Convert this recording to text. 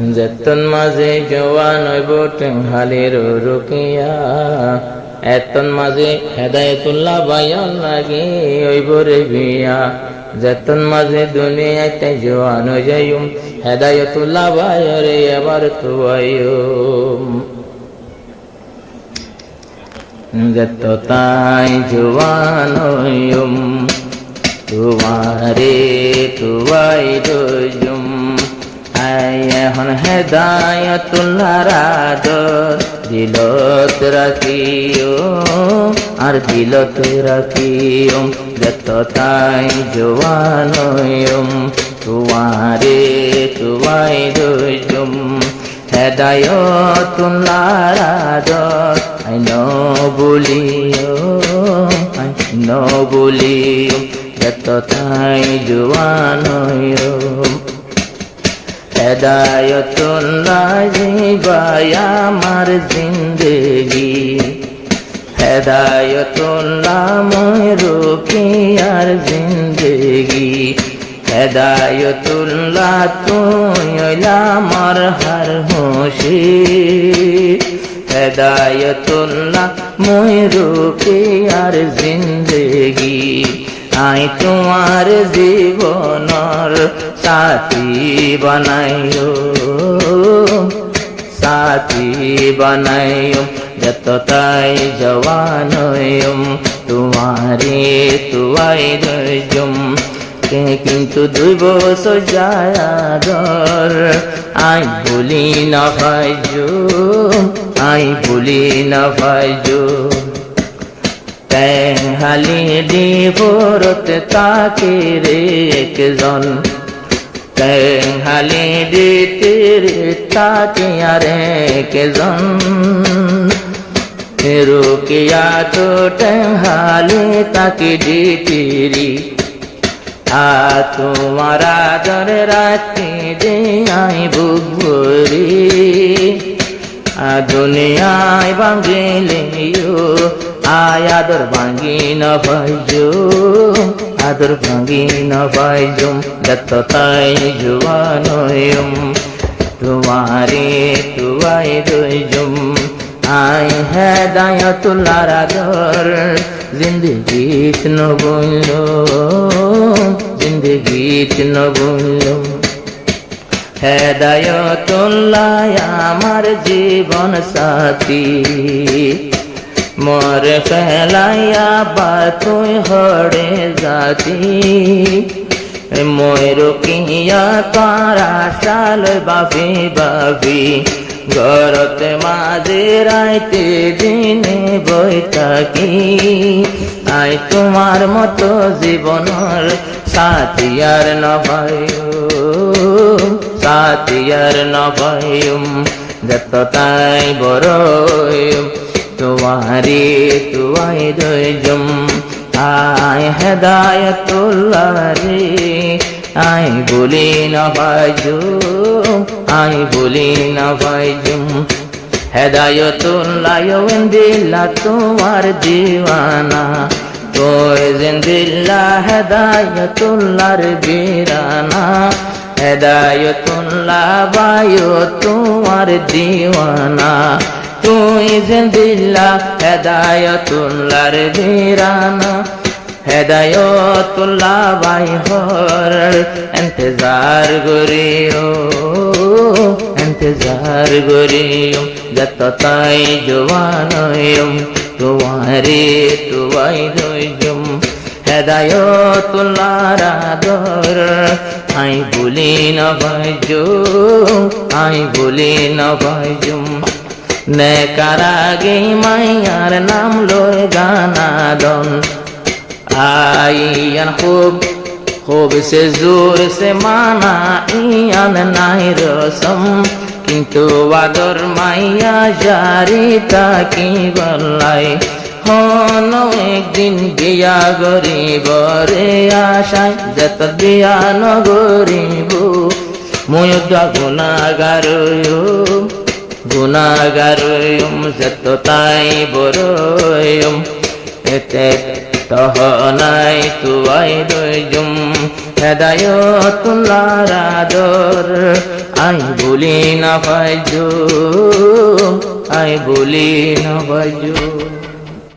যেতন মাঝে জওয়ান হইব টেঙ্গালির রুকিয়া এতন মাঝে হেদায়েতুল্লাহ বায়ান লাগে হইব রে বিয়া যেতন মাঝে দুনিয়াতে জওয়ান হয়ে যাইম হেদায়েতুল্লাহ বায়রে এবার তো আইম যত তাই জওয়ান হইম তোমারে তুয়াই দইম এখন হেদায়েতুল্লাহর আদর দিলত রাখিও আর দিলত রাখিও যত তাই জওয়ান হইম তোমারে তুয়াই দইম হেদায়েতুল্লাহর আদর আই নো বলিও যত তাই জওয়ান হইম হেদায়েতুল্লাহ জিবায় আমার জিন্দেগি হেদায়েতুল্লাহ মই রুকিয়ার জিন্দেগি হেদায়েতুল্লাহ তুই হইলা আমার হার হুঁশি হেদায়েতুল্লাহ মই রুকিয়ার জিন্দেগি আই তোমার জীবনর সাথী বানাইও যত তাই জওয়ান হইম তোমারে তুয়াই দইম কিন্তু 2 বছর যায় আগর আই বলি না ভাইজো টেঙ্গালি ডিভোরত তাকে রে একজন টেঙ্গালি দিতে তাকে আর একজন রুকিয়া তো টেঙ্গালি তাকে দিতিরি তোমার আদর রাখতে দে আই বুক ভরি দুনিয়ায় বাঙ্গিলেও আয় আদর ভাঙ্গি না ভাইজো যত তাই জওয়ান হইম তোমারে তুয়াই দইম আই হেদায়েতুল্লাহর আদর জিন্দেগিত ন বললো হেদায়েতুল্লাহ আমার জীবন সাথী মোর ফেলাইয়া বা তুই হরে জাতি মই রুকিয়া তারা শাল বাফি ঘরতে মাঝে রাইতে দিনে বই থাকি আই তোমার মতো জীবনের সাথী আর নভাইম যত তাই বড়ইম তোমারে তুয়াই দইম আই হেদায়েতুল্লাহ রে আই বলি না ভাইজো হেদায়েতুল্লাহ দিল্লা তোমার দিওয়ানা তোর জিন্দিল্লা হেদায়েতুল্লাহর বীরানা হেদায়েতুল্লাহ বায়ো তোমার দিওয়ানা তুই জিন্দিল্লা হেদায়েতুল্লাহর বীরানা হেদায়েতুল্লাহ বাই হর ইন্তজার গরিও যত তাই জওয়ান হইম তোমারে তুয়াই দইম হেদায়েতুল্লাহর আদর আই বলি না ভাইজো নেকার আগে মাইয়ার নাম লয় গানাদন আইয়ান খুব সে জোর সে মানা ইয়ান নাই রসম কিন্তু আদর মাইয়া জারি তাকি বলাই হন একদিন বিয়া গরিব রে আশায় যত বিয়া নগরিব মুয়ুদ্ধ গুনাগারয়ুম যত তাই বড়য়ুম এতে তহনাই তুয়াই দইজুম হেদায়েতুল্লাহর আদর আয় বলি না বাজো, আয় বলি না বাজো।